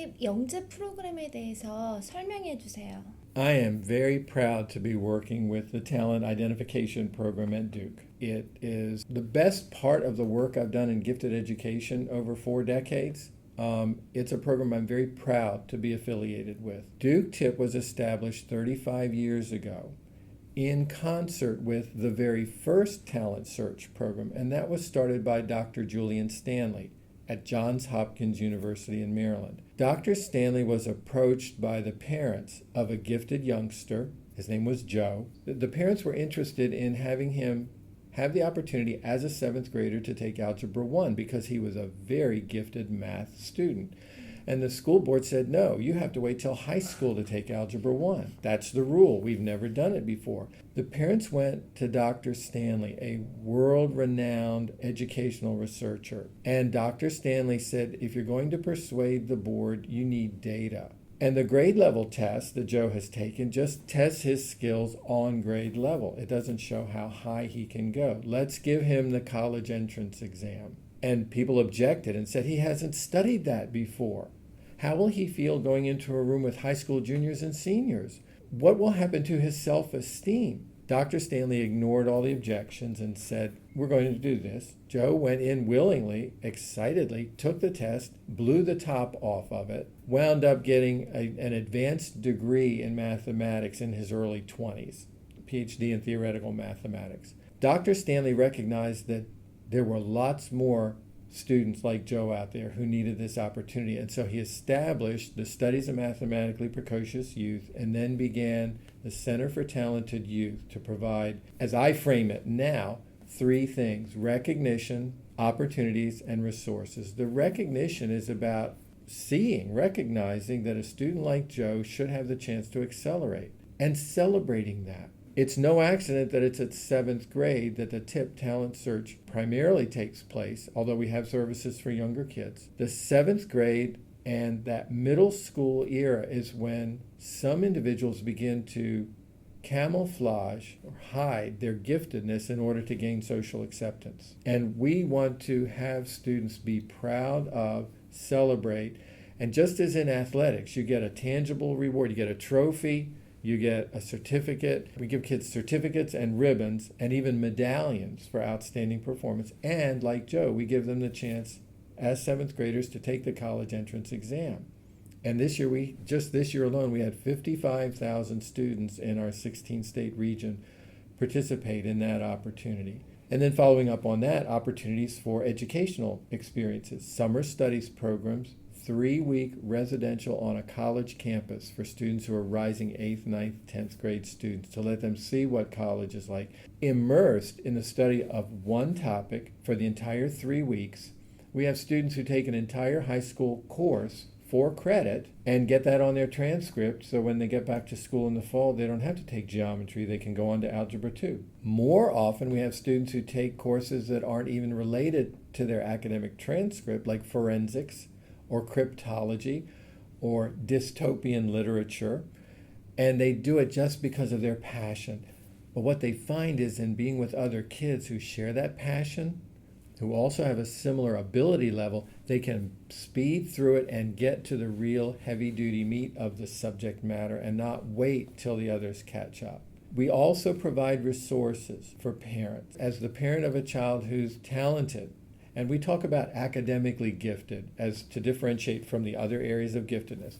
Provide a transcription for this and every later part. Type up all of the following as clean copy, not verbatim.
국립 영재 프로그램에 대해서 설명해 주세요. I am very proud to be working with the Talent Identification Program at Duke. It is the best part of the work I've done in gifted education over 4 decades. It's a program I'm very proud to be affiliated with. Duke TIP was established 35 years ago in concert with the very first talent search program, and that was started by Dr. Julian Stanley at Johns Hopkins University in Maryland. Dr. Stanley was approached by the parents of a gifted youngster. His name was Joe. The parents were interested in having him have the opportunity as a 7th grader to take Algebra 1 because he was a very gifted math student. And the school board said, no, you have to wait till high school to take Algebra 1. That's the rule. We've never done it before. The parents went to Dr. Stanley, a world-renowned educational researcher. And Dr. Stanley said, if you're going to persuade the board, you need data. And the grade level test that Joe has taken just tests his skills on grade level. It doesn't show how high he can go. Let's give him the college entrance exam. And people objected and said he hasn't studied that before. How will he feel going into a room with high school juniors and seniors? What will happen to his self-esteem? Dr. Stanley ignored all the objections and said, we're going to do this. Joe went in willingly, excitedly, took the test, blew the top off of it, wound up getting an advanced degree in mathematics in his early 20s, PhD in theoretical mathematics. Dr. Stanley recognized that there were lots more students like Joe out there who needed this opportunity. And so he established the Studies of Mathematically Precocious Youth and then began the Center for Talented Youth to provide, as I frame it now, 3 things: recognition, opportunities, and resources. The recognition is about recognizing that a student like Joe should have the chance to accelerate and celebrating that. It's no accident that it's at 7th grade that the TIP talent search primarily takes place, although we have services for younger kids. The 7th grade and that middle school era is when some individuals begin to camouflage or hide their giftedness in order to gain social acceptance. And we want to have students be proud of, celebrate, and just as in athletics, you get a tangible reward, you get a trophy, you get a certificate. We give kids certificates and ribbons and even medallions for outstanding performance. And like Joe, we give them the chance as 7th graders to take the college entrance exam. And this year alone, we had 55,000 students in our 16-state region participate in that opportunity. And then following up on that, opportunities for educational experiences, summer studies programs, 3-week residential on a college campus for students who are rising 8th, 9th, 10th grade students to let them see what college is like, immersed in the study of one topic for the entire 3 weeks. We have students who take an entire high school course for credit and get that on their transcript, so when they get back to school in the fall, they don't have to take geometry, they can go on to Algebra 2. More often, we have students who take courses that aren't even related to their academic transcript, like forensics, or cryptology, or dystopian literature, and they do it just because of their passion. But what they find is in being with other kids who share that passion, who also have a similar ability level, they can speed through it and get to the real heavy-duty meat of the subject matter and not wait till the others catch up. We also provide resources for parents. As the parent of a child who's talented, and we talk about academically gifted as to differentiate from the other areas of giftedness.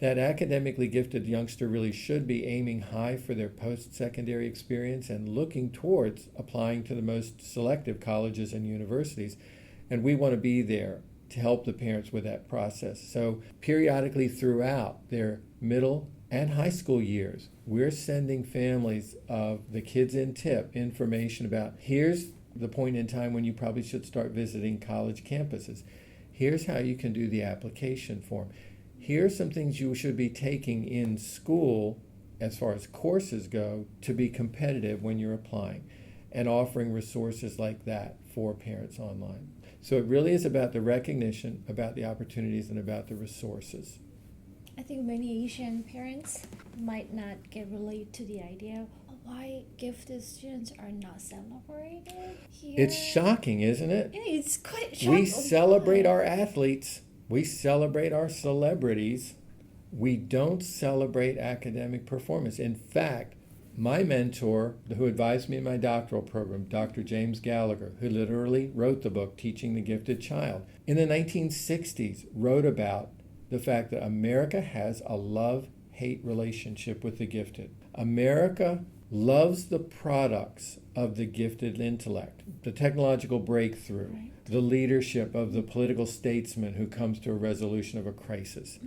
That academically gifted youngster really should be aiming high for their post-secondary experience and looking towards applying to the most selective colleges and universities. And we want to be there to help the parents with that process. So periodically throughout their middle and high school years, we're sending families of the kids in TIP information about here's the point in time when you probably should start visiting college campuses. Here's how you can do the application form. Here's some things you should be taking in school as far as courses go to be competitive when you're applying, and offering resources like that for parents online. So it really is about the recognition, about the opportunities, and about the resources. I think many Asian parents might not relate to the idea why gifted students are not celebrated here. It's shocking, isn't it? Yeah, it's quite shocking. We celebrate our athletes. We celebrate our celebrities. We don't celebrate academic performance. In fact, my mentor, who advised me in my doctoral program, Dr. James Gallagher, who literally wrote the book Teaching the Gifted Child, in the 1960s wrote about the fact that America has a love-hate relationship with the gifted. America loves the products of the gifted intellect, the technological breakthrough, the leadership of the political statesman who comes to a resolution of a crisis,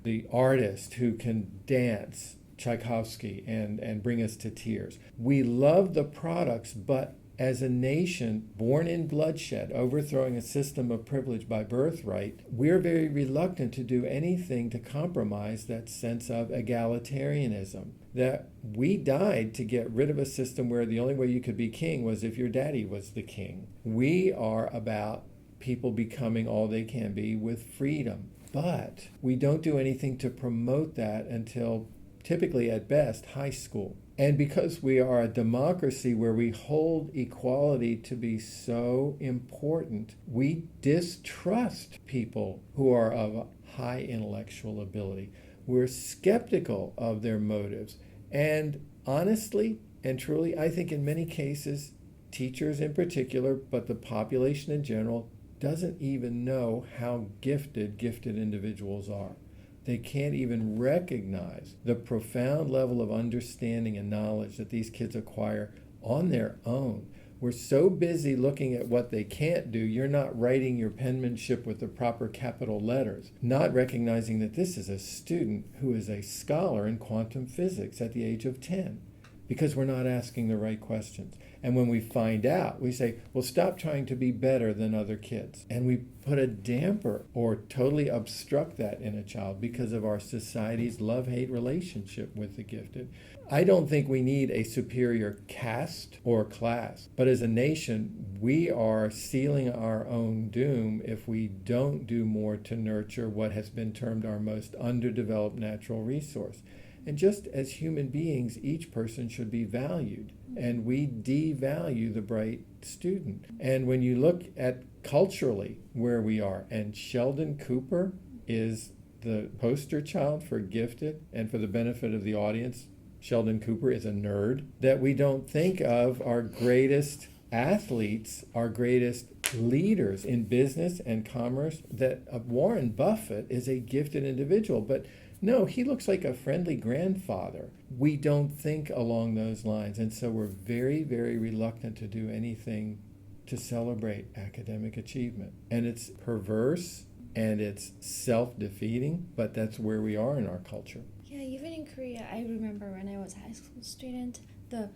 the artist who can dance, Tchaikovsky, and bring us to tears. We love the products, but as a nation born in bloodshed, overthrowing a system of privilege by birthright, we're very reluctant to do anything to compromise that sense of egalitarianism. That we died to get rid of a system where the only way you could be king was if your daddy was the king. We are about people becoming all they can be with freedom. But we don't do anything to promote that until typically at best high school. And because we are a democracy where we hold equality to be so important, we distrust people who are of high intellectual ability. We're skeptical of their motives. And honestly and truly, I think in many cases, teachers in particular, but the population in general, doesn't even know how gifted individuals are. They can't even recognize the profound level of understanding and knowledge that these kids acquire on their own. We're so busy looking at what they can't do, you're not writing your penmanship with the proper capital letters, not recognizing that this is a student who is a scholar in quantum physics at the age of 10, because we're not asking the right questions. And when we find out, we say, well, stop trying to be better than other kids. And we put a damper or totally obstruct that in a child because of our society's love-hate relationship with the gifted. I don't think we need a superior caste or class, but as a nation, we are sealing our own doom if we don't do more to nurture what has been termed our most underdeveloped natural resource. And just as human beings, each person should be valued, and we devalue the bright student. And when you look at culturally where we are, and Sheldon Cooper is the poster child for gifted, and for the benefit of the audience, Sheldon Cooper is a nerd, that we don't think of our greatest athletes, our greatest leaders in business and commerce, that Warren Buffett is a gifted individual, but no, he looks like a friendly grandfather. We don't think along those lines, and so we're very, very reluctant to do anything to celebrate academic achievement. And it's perverse and it's self-defeating, but that's where we are in our culture. Yeah, even in Korea, I remember when I was a high school student, the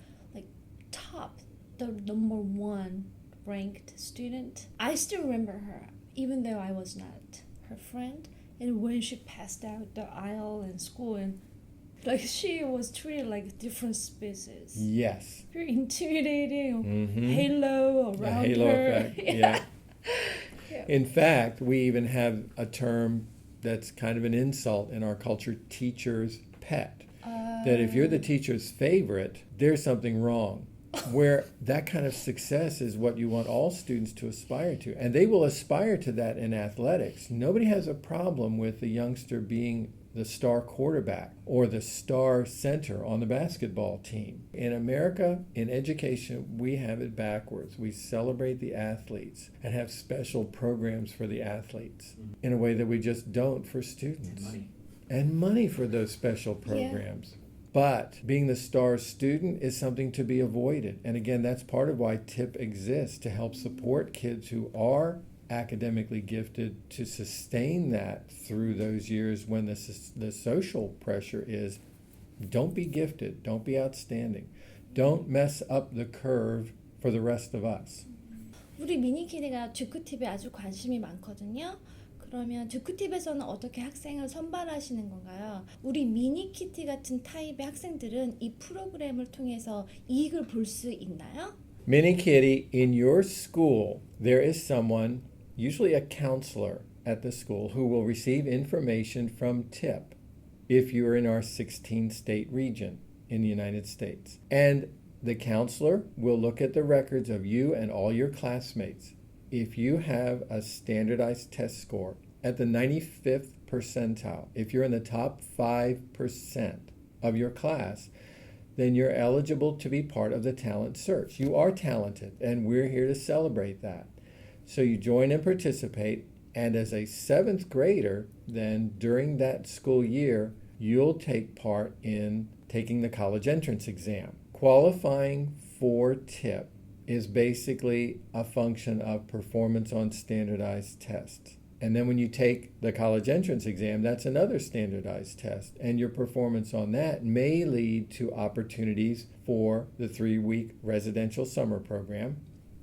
number one ranked student, I still remember her, even though I was not her friend. And when she passed out the aisle in school, and she was treated like a different species. Yes. Very intimidating. Halo around halo her. Effect. Yeah. In fact, we even have a term that's kind of an insult in our culture, teacher's pet. That if you're the teacher's favorite, there's something wrong. Where that kind of success is what you want all students to aspire to. And they will aspire to that in athletics. Nobody has a problem with the youngster being the star quarterback or the star center on the basketball team. In America, in education, we have it backwards. We celebrate the athletes and have special programs for the athletes in a way that we just don't for students. And money for those special programs. Yeah. But being the star student is something to be avoided. And again, that's part of why TIP exists, to help support kids who are academically gifted to sustain that through those years when the social pressure is, don't be gifted, don't be outstanding, don't mess up the curve for the rest of us. 우리 미니키드가 주크팁에 아주 관심이 많거든요. 그러면 주크팁에서는 어떻게 학생을 선발하시는 건가요? 우리 미니키티 같은 타입의 학생들은 이 프로그램을 통해서 이익을 볼 수 있나요? Minikitty, in your school, there is someone, usually a counselor at the school, who will receive information from TIP if you're in our 16-state region in the United States. And the counselor will look at the records of you and all your classmates. If you have a standardized test score at the 95th percentile, if you're in the top 5% of your class, then you're eligible to be part of the talent search. You are talented, and we're here to celebrate that. So you join and participate, and as a 7th grader, then during that school year, you'll take part in taking the college entrance exam. Qualifying for TIP is basically a function of performance on standardized tests. And then when you take the college entrance exam, that's another standardized test. And your performance on that may lead to opportunities for the 3-week residential summer program,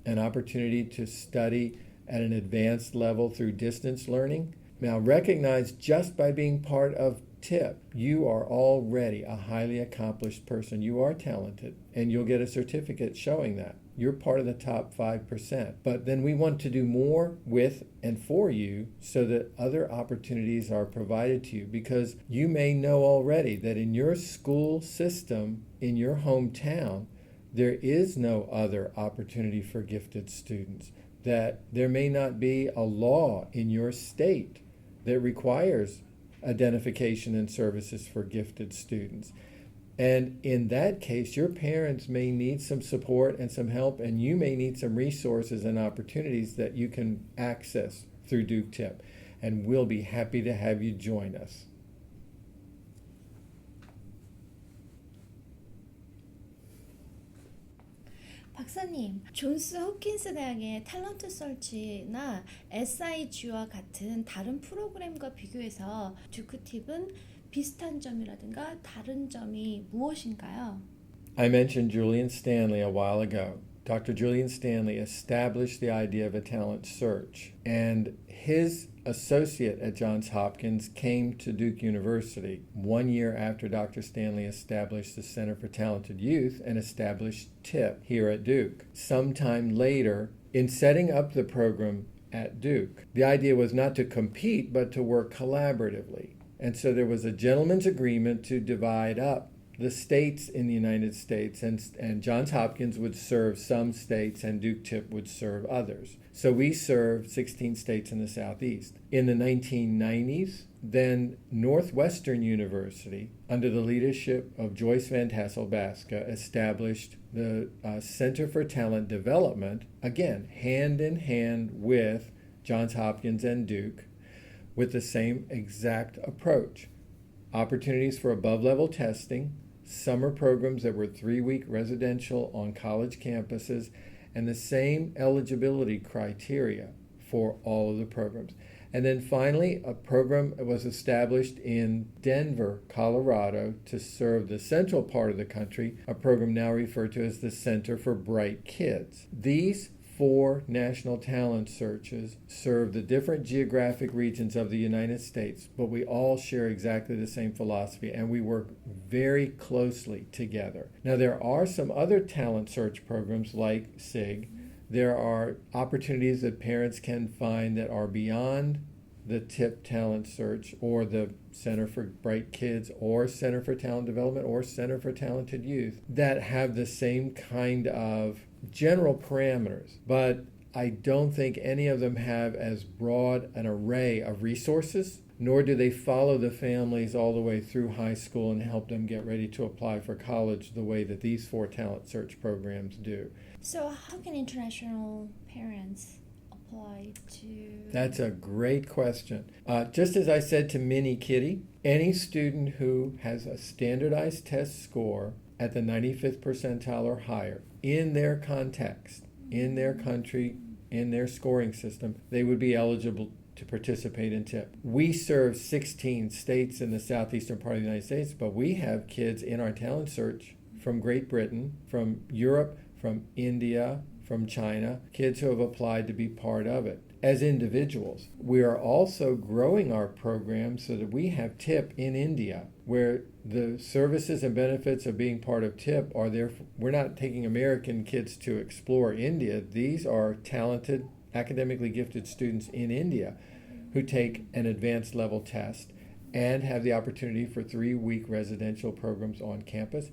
an opportunity to study at an advanced level through distance learning. Now, recognize just by being part of TIP, you are already a highly accomplished person. You are talented, and you'll get a certificate showing that. You're part of the top 5%. But then we want to do more with and for you so that other opportunities are provided to you, because you may know already that in your school system, in your hometown, there is no other opportunity for gifted students, that there may not be a law in your state that requires identification and services for gifted students. And in that case, your parents may need some support and some help, and you may need some resources and opportunities that you can access through Duke TIP. And we'll be happy to have you join us. 박사님, 존스 홉킨스 대학의 탤런트 서치나 SIG와 같은 다른 프로그램과 비교해서 듀크 팁은 비슷한 점이라든가 다른 점이 무엇인가요? I mentioned Julian Stanley a while ago. Dr. Julian Stanley established the idea of a talent search, and his associate at Johns Hopkins came to Duke University 1 year after Dr. Stanley established the Center for Talented Youth and established TIP here at Duke. Sometime later, in setting up the program at Duke, the idea was not to compete but to work collaboratively. And so there was a gentleman's agreement to divide up the states in the United States, and Johns Hopkins would serve some states and Duke TIP would serve others. So we served 16 states in the Southeast. In the 1990s, then Northwestern University, under the leadership of Joyce Van Tassel-Baska, established the Center for Talent Development, again, hand in hand with Johns Hopkins and Duke, with the same exact approach. Opportunities for above-level testing, summer programs that were 3-week residential on college campuses, and the same eligibility criteria for all of the programs. And then finally, a program was established in Denver, Colorado, to serve the central part of the country, a program now referred to as the Center for Bright Kids. These 4 national talent searches serve the different geographic regions of the United States, but we all share exactly the same philosophy, and we work very closely together. Now, there are some other talent search programs like SIG. There are opportunities that parents can find that are beyond the TIP talent search or the Center for Bright Kids or Center for Talent Development or Center for Talented Youth that have the same kind of general parameters, but I don't think any of them have as broad an array of resources, nor do they follow the families all the way through high school and help them get ready to apply for college the way that these 4 talent search programs do. So how can international parents apply to... That's a great question. Just as I said to Minnie Kitty, any student who has a standardized test score at the 95th percentile or higher in their context, in their country, in their scoring system, they would be eligible to participate in TIP. We serve 16 states in the southeastern part of the United States, but we have kids in our talent search from Great Britain, from Europe, from India, from China, kids who have applied to be part of it. As individuals, we are also growing our program so that we have TIP in India, where the services and benefits of being part of TIP are there. We're not taking American kids to explore India. These are talented, academically gifted students in India who take an advanced level test and have the opportunity for 3-week residential programs on campus.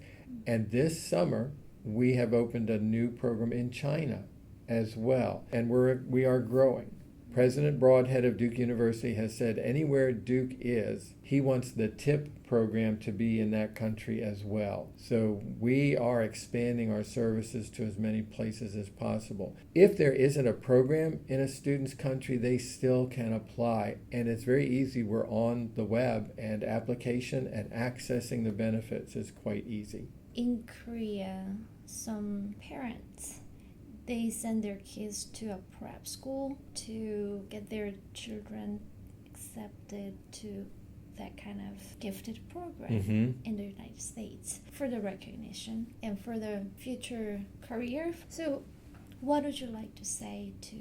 And this summer, we have opened a new program in China as well, and we are growing. President Broadhead of Duke University has said anywhere Duke is, he wants the TIP program to be in that country as well. So we are expanding our services to as many places as possible. If there isn't a program in a student's country, they still can apply. And it's very easy. We're on the web, and application and accessing the benefits is quite easy. In Korea, some parents, they send their kids to a prep school to get their children accepted to that kind of gifted program in the United States for the recognition and for the future career. So what would you like to say to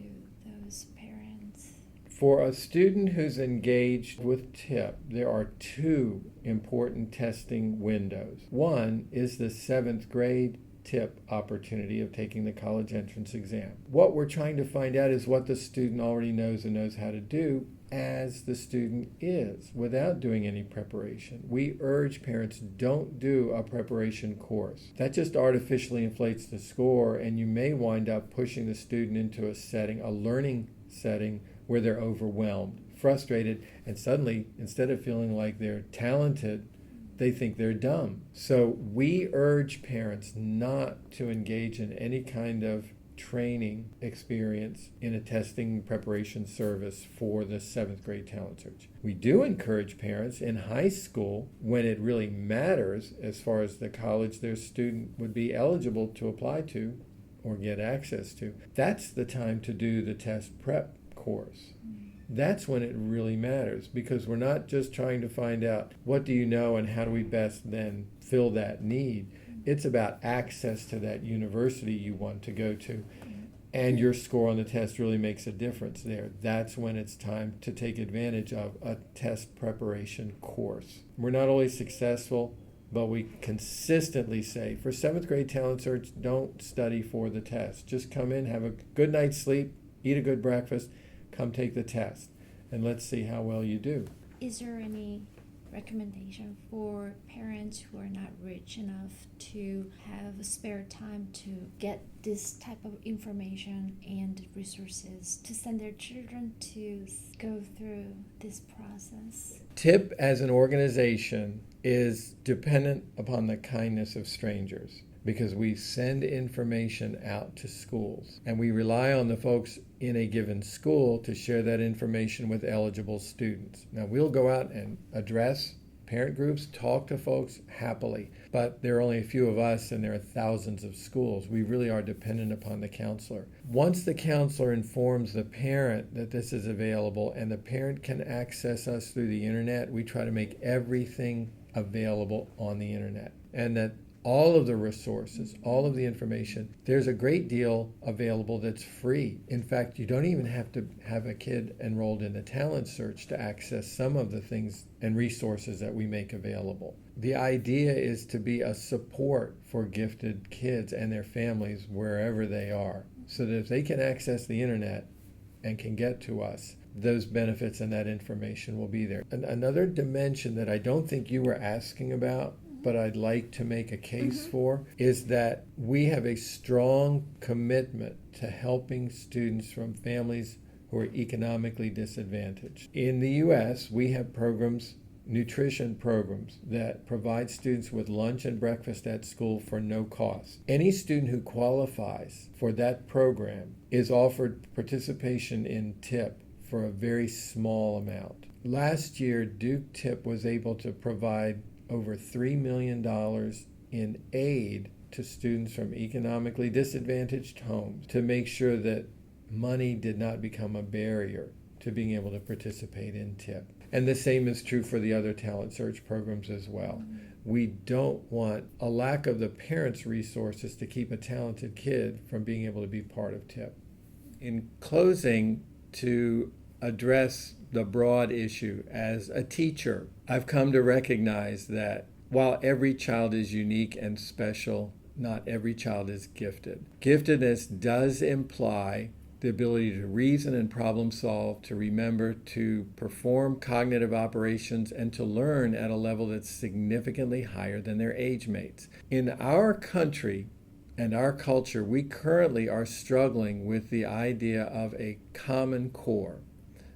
those parents? For a student who's engaged with TIP, there are two important testing windows. One is the 7th grade TIP opportunity of taking the college entrance exam. What we're trying to find out is what the student already knows and knows how to do as the student is without doing any preparation. We urge parents, don't do a preparation course. That just artificially inflates the score, and you may wind up pushing the student into a setting, a learning setting, where they're overwhelmed, frustrated, and suddenly, instead of feeling like they're talented, they think they're dumb. So we urge parents not to engage in any kind of training experience in a testing preparation service for the 7th grade talent search. We do encourage parents in high school, when it really matters as far as the college their student would be eligible to apply to or get access to, that's the time to do the test prep course. That's when it really matters, because we're not just trying to find out what do you know and how do we best then fill that need. It's about access to that university you want to go to. And your score on the test really makes a difference there. That's when it's time to take advantage of a test preparation course. We're not always successful, but we consistently say, for 7th grade talent search, don't study for the test. Just come in, have a good night's sleep, eat a good breakfast, come take the test, and let's see how well you do. Is there any recommendation for parents who are not rich enough to have spare time to get this type of information and resources to send their children to go through this process? TIP as an organization is dependent upon the kindness of strangers, because we send information out to schools, and we rely on the folks in a given school to share that information with eligible students. Now, we'll go out and address parent groups, talk to folks happily, but there are only a few of us and there are thousands of schools. We really are dependent upon the counselor. Once the counselor informs the parent that this is available and the parent can access us through the internet, we try to make everything available on the internet, and that all of the resources, all of the information, there's a great deal available that's free. In fact, you don't even have to have a kid enrolled in the talent search to access some of the things and resources that we make available. The idea is to be a support for gifted kids and their families wherever they are, so that if they can access the internet and can get to us, those benefits and that information will be there. And another dimension that I don't think you were asking about, but I'd like to make a case for, is that we have a strong commitment to helping students from families who are economically disadvantaged. In the U.S., we have programs, nutrition programs, that provide students with lunch and breakfast at school for no cost. Any student who qualifies for that program is offered participation in TIP for a very small amount. Last year, Duke TIP was able to provide over $3 million in aid to students from economically disadvantaged homes to make sure that money did not become a barrier to being able to participate in TIP. And the same is true for the other talent search programs as well. We don't want a lack of the parents' resources to keep a talented kid from being able to be part of TIP. In closing, to address the broad issue, as a teacher, I've come to recognize that while every child is unique and special, not every child is gifted. Giftedness does imply the ability to reason and problem solve, to remember, to perform cognitive operations, and to learn at a level that's significantly higher than their age mates. In our country, and our culture, we currently are struggling with the idea of a common core,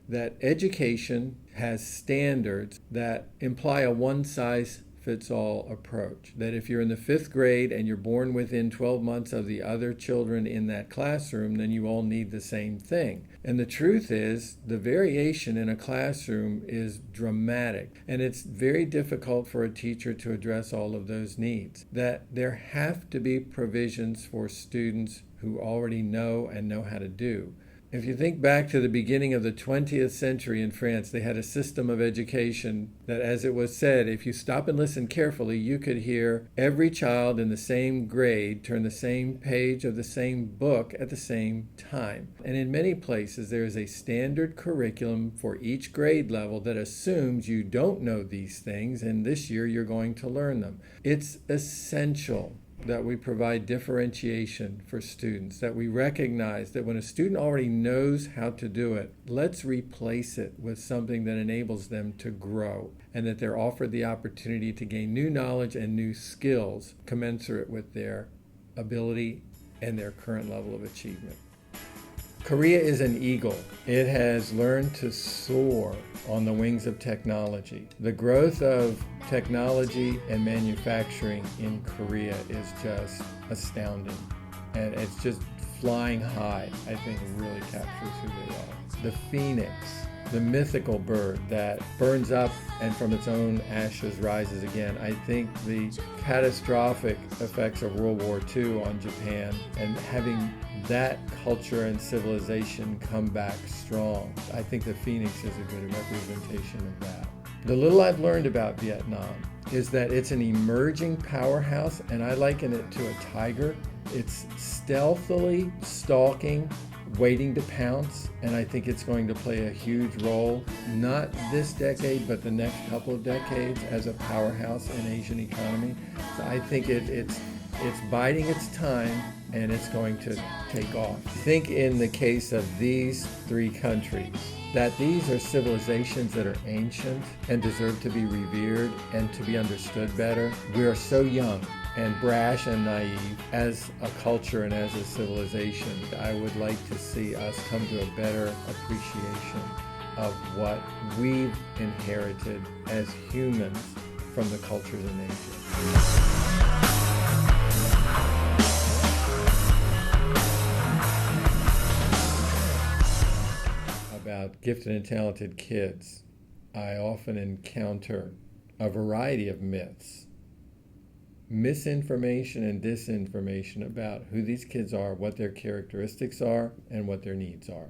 that education has standards that imply a one-size-fits-all approach, that if you're in the 5th grade and you're born within 12 months of the other children in that classroom, then you all need the same thing. And the truth is, the variation in a classroom is dramatic, and it's very difficult for a teacher to address all of those needs. That there have to be provisions for students who already know and know how to do. If you think back to the beginning of the 20th century in France, they had a system of education that, as it was said, if you stop and listen carefully, you could hear every child in the same grade turn the same page of the same book at the same time. And in many places, there is a standard curriculum for each grade level that assumes you don't know these things, and this year you're going to learn them. It's essential that we provide differentiation for students, that we recognize that when a student already knows how to do it, let's replace it with something that enables them to grow, and that they're offered the opportunity to gain new knowledge and new skills commensurate with their ability and their current level of achievement. Korea is an eagle. It has learned to soar on the wings of technology. The growth of technology and manufacturing in Korea is just astounding. And it's just flying high. I think it really captures who they are. The phoenix, the mythical bird that burns up and from its own ashes rises again. I think the catastrophic effects of World War II on Japan and having that culture and civilization come back strong. I think the phoenix is a good representation of that. The little I've learned about Vietnam is that it's an emerging powerhouse, and I liken it to a tiger. It's stealthily stalking, waiting to pounce, and I think it's going to play a huge role, not this decade, but the next couple of decades as a powerhouse in Asian economy. So I think it's biding its time, and it's going to take off. I think in the case of these 3 countries, that these are civilizations that are ancient and deserve to be revered and to be understood better. We are so young and brash and naive as a culture and as a civilization. I would like to see us come to a better appreciation of what we've inherited as humans from the cultures in Asia. About gifted and talented kids, I often encounter a variety of myths, misinformation and disinformation about who these kids are, what their characteristics are, and what their needs are.